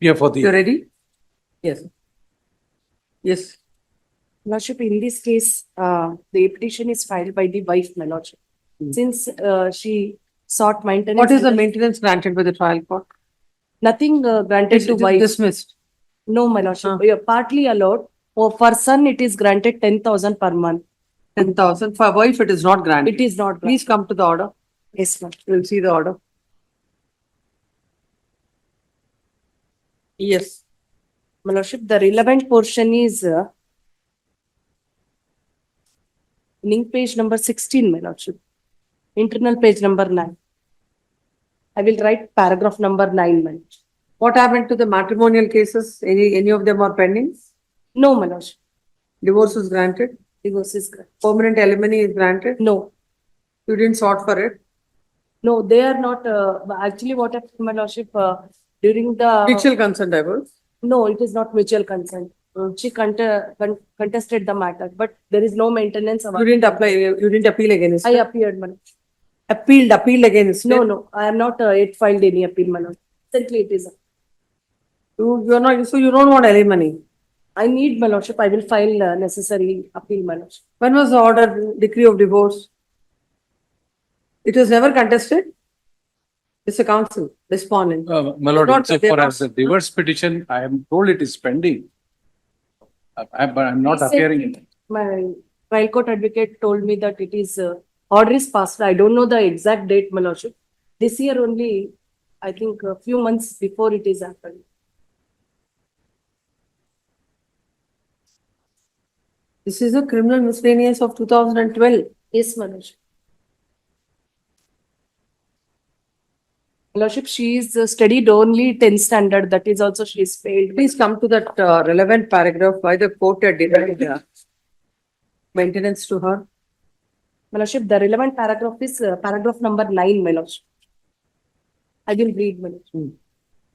Yeah, for the. You're ready? Yes. Yes. Lordship, in this case, the petition is filed by the wife, my lordship. Hmm. Since she sought maintenance. What is the maintenance granted by the trial court? Nothing granted to It is wife. dismissed. No, my lordship. Huh. We are partly allowed. For son, it is granted 10,000 per month. 10,000. For wife, it is not granted. It is not. Please come to the order. Yes, ma'am. We'll see the order. Yes. My lordship, the relevant portion is link page number 16, my lordship. Internal page number 9. I will write paragraph number 9, my lordship. What happened to the matrimonial cases? Any of them are pending? No, my lordship. Divorce is granted? Divorce is granted. Permanent alimony is granted? No. You didn't sought for it? No, they are not. Actually, what happened, my lordship, during the. Mutual consent divorce? No, it is not mutual consent. She contested the matter, but there is no maintenance. You didn't apply, you didn't appeal against I it? appeared, my lordship. Appealed against No, it? no, I am not yet filed any appeal, my lordship. Simply it is. You're not, so you don't want alimony? I need, my lordship. I will file necessary appeal, my lordship. When was the order, decree of divorce? It was never contested? It's a council, respondent. My lord, Not- except they're for not- as the divorce petition, I am told it is pending. But I'm not appearing in it. My trial court advocate told me that it is order is passed. I don't know the exact date, my lordship. This year only, I think a few months before it is happened. This is a criminal miscellaneous of 2012. Yes, my lordship. My lordship, she is studied only 10th standard. That is also she is failed. Please come to that relevant paragraph why the court had denied maintenance to her. My lordship, the relevant paragraph is paragraph number 9, my lordship. I will read, my lordship. Hmm.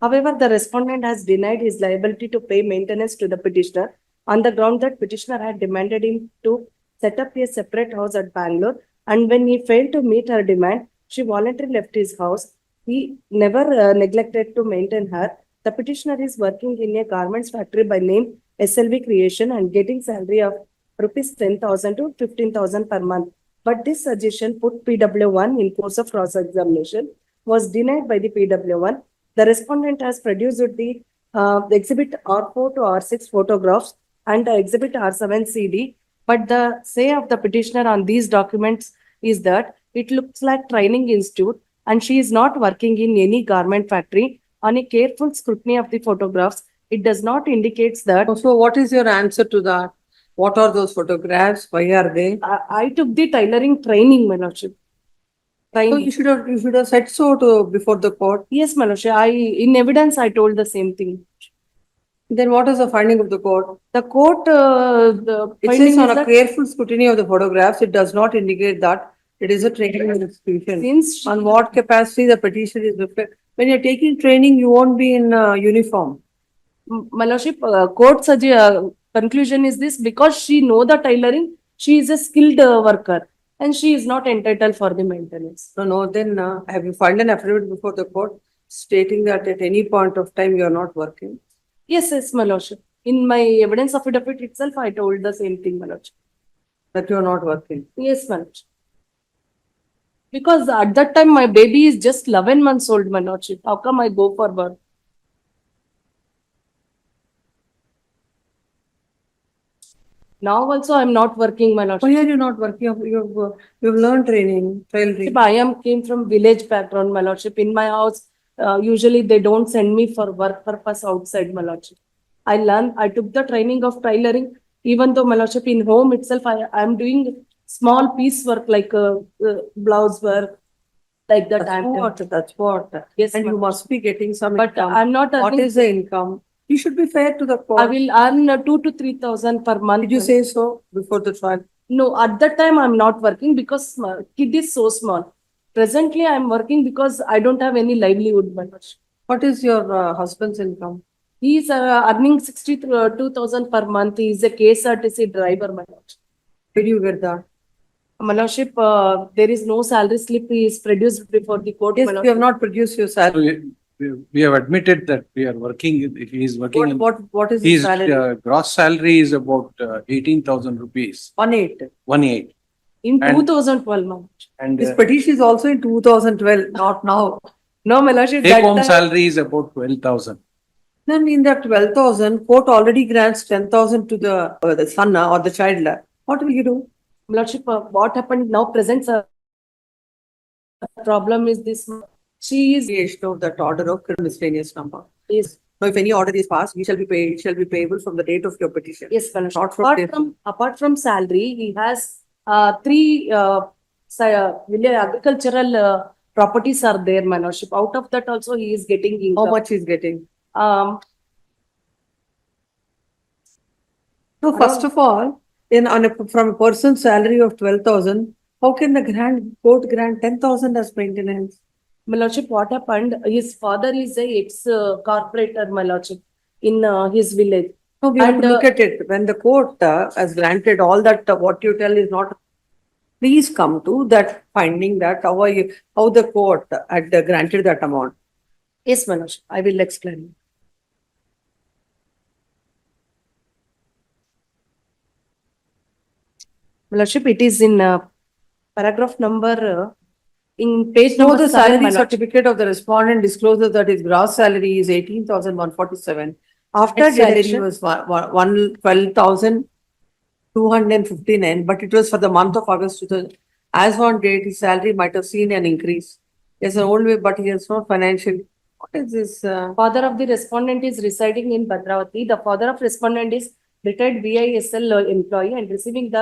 However, the respondent has denied his liability to pay maintenance to the petitioner on the ground that petitioner had demanded him to set up a separate house at Bangalore, and when he failed to meet her demand, she voluntarily left his house. He never neglected to maintain her. The petitioner is working in a garments factory by name SLV Creation and getting salary of rupees 10,000 to 15,000 per month. But this suggestion put PW1 in course of cross-examination was denied by the PW1. The respondent has produced the exhibit R4 to R6 photographs and exhibit R7 CD. But the say of the petitioner on these documents is that it looks like training institute and she is not working in any garment factory. On a careful scrutiny of the photographs, it does not indicate that. So what is your answer to that? What are those photographs? Why are they? I took the tailoring training, my lordship. So Training. you should have said so before the court. Yes, my lordship. In evidence, I told the same thing. Then what is the finding of the court? The court, the It finding says on is a that careful scrutiny of the photographs, it does not indicate that it is a training institution. since she- On what capacity the petition is reflected? When you're taking training, you won't be in uniform. my lordship, court conclusion is this: because she know the tailoring, she is a skilled worker and she is not entitled for the maintenance. No, then have you filed an affidavit before the court stating that at any point of time you are not working? Yes, my lordship. In my evidence affidavit itself, I told the same thing, my lordship. That you are not working. Yes, my lordship. Because at that time, my baby is just 11 months old, my lordship. How come I go for work? Now also, I am not working, my lordship. Why are you not working? You've learned training, tailoring. I came from village background, my lordship. In my house, usually they don't send me for work purpose outside, my lordship. I took the training of tailoring, even though, my lordship, in home itself, I am doing small piece work like blouse work, like that. That's what. Yes, And you ma'am. must be getting some But income. I'm not What earning. is the income? You should be fair to the I court. will earn 2,000 to 3,000 per month. Did you say so before the trial? No, at that time I'm not working because my kid is so small. Presently, I'm working because I don't have any livelihood, my lordship. What is your husband's income? He is earning 62,000 per month. He is a KSRTC driver, my lordship. Where do you get that? My lordship, there is no salary slip. He is produced before the court. Yes, my you have lordship. not produced your So salary. we have admitted that we are working, he is working in, What is his his salary? gross salary is about 18,000 rupees, 1/8. 1/8. In And- 2012, Manoj. And This petition is also in 2012, not now. No, my lordship, take that home time, salary is about 12,000. Then in that 12,000, court already grants 10,000 to the son or the child. What will you do? my lordship, what happened now presents a problem is this, she is, Creation of that order of miscellaneous number. is, Now, if any order is passed, it shall be payable from the date of your petition. yes, my lordship. Not from this. Apart from salary, he has three village agricultural properties are there, my lordship. Out of that also he is getting How income. much is getting? Um, No, first of all, from a person's salary of 12,000, how can the court grant 10,000 as maintenance? my lordship, what happened, his father is a ex-corporator, my lordship, in his village. No, we have And, to look at it. When the court has granted all that, what you tell is not. Please come to that finding that how the court had granted that amount. Yes, my lordship, I will explain. My lordship, it is in paragraph number, in page So number the 7, my salary lordship. certificate of the respondent discloses that his gross salary is 18,147. After Next salary deduction. was 12,259, but it was for the month of August. As on date, his salary might have seen an increase. There's an old way, but he has no financial. What is this? Father of the respondent is residing in Bhadravati. The father of respondent is retired VISL employee and receiving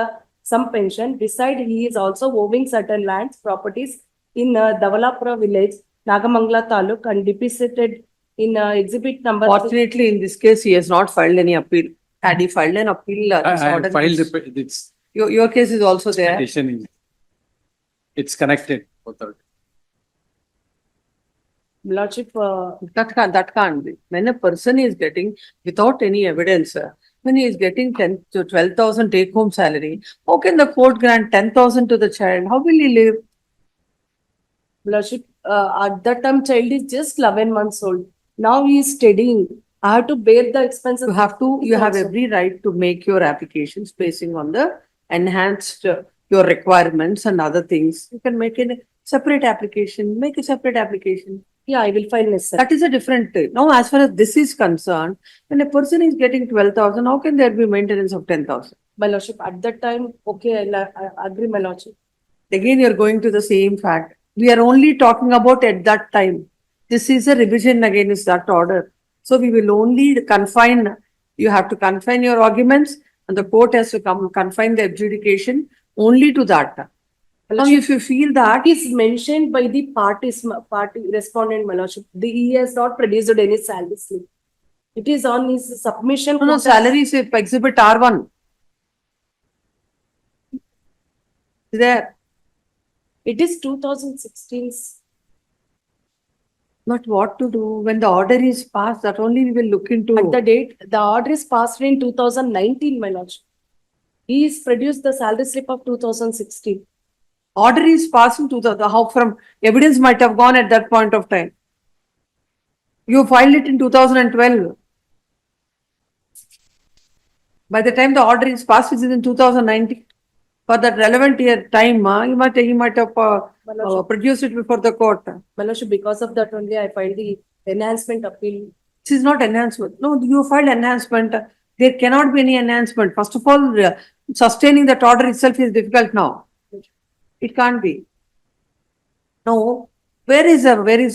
some pension. Beside, he is also owning certain lands, properties in Davalapura village, Nagamangala Taluk, and deposited in exhibit number. Fortunately, in this case, he has not filed any appeal. Had he filed an appeal, this I order have filed is- this your case is also there. petition. It's connected. Both are- Lordship, That can't be. When a person is getting, without any evidence, when he is getting 10 to 12,000 take home salary, how can the court grant 10,000 to the child? How will he live? Lordship, at that time child is just 11 months old. Now he is studying. I have to bear the expenses. You have Also. every right to make your applications basing on the enhanced, your requirements and other things. You can make a separate application, make a separate application. Yeah, I will file necessary. That is a different thing. Now, as far as this is concerned, when a person is getting 12,000, how can there be maintenance of 10,000? My lordship, at that time, okay, I agree, my lordship. Again, you're going to the same fact. We are only talking about at that time. This is a revision against that order. So we will only confine, you have to confine your arguments and the court has to confine the adjudication only to that. Now, if you feel that, That is mentioned by the party respondent, my lordship. He has not produced any salary slip. It is on his submission. no, salary is exhibit R1. There, It is 2016. but what to do when the order is passed, that only we will look into. At the date, the order is passed in 2019, my lordship. He is produced the salary slip of 2016. Order is passed into how from evidence might have gone at that point of time. You filed it in 2012. By the time the order is passed, it is in 2019. For that relevant year time, he might have produced it before the court. My lordship, because of that only I filed the enhancement appeal. This is not enhancement. No, you filed enhancement. There cannot be any enhancement. First of all, sustaining that order itself is difficult now. It can't be. Now, where is the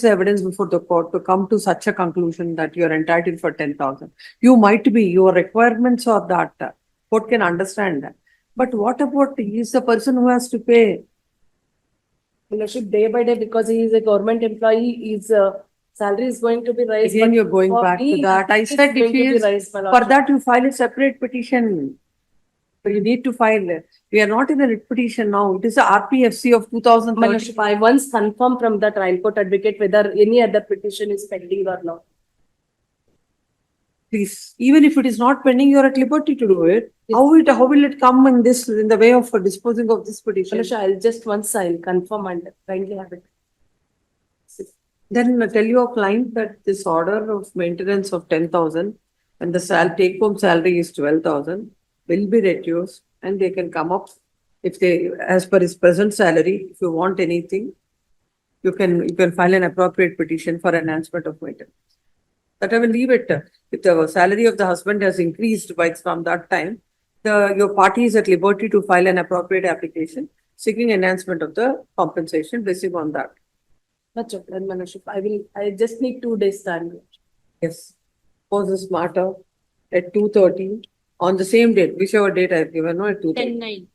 evidence before the court to come to such a conclusion that you are entitled for 10,000? You might be, your requirements are that. Court can understand that. But what about, he is the person who has to pay? My lordship, day by day, because he is a government employee, his salary is going to be raised. Again, but you're going for back to me, that. I it's said if going he to be is, raised, my for lordship. that you file a separate petition. So you need to file it. We are not in a writ petition now. It is a RPFC of My 2013. lordship, I once confirmed from the trial court advocate whether any other petition is pending or not. Please, even if it is not pending, you are at liberty to do it. How will it come in the way of disposing of this My petition? lordship, I'll confirm and kindly have it. Then tell your client that this order of maintenance of 10,000 and the take home salary is 12,000 will be reduced and they can come up if they, as per his present salary, if you want anything, you can file an appropriate petition for enhancement of maintenance. That I will leave it. If the salary of the husband has increased by from that time, your party is at liberty to file an appropriate application seeking enhancement of the compensation based on that. That's okay, Manaship. I just need 2 days time. Yes. Pose this matter at 2:30 on the same date, whichever date I've given, no, at 2:30. 10-9.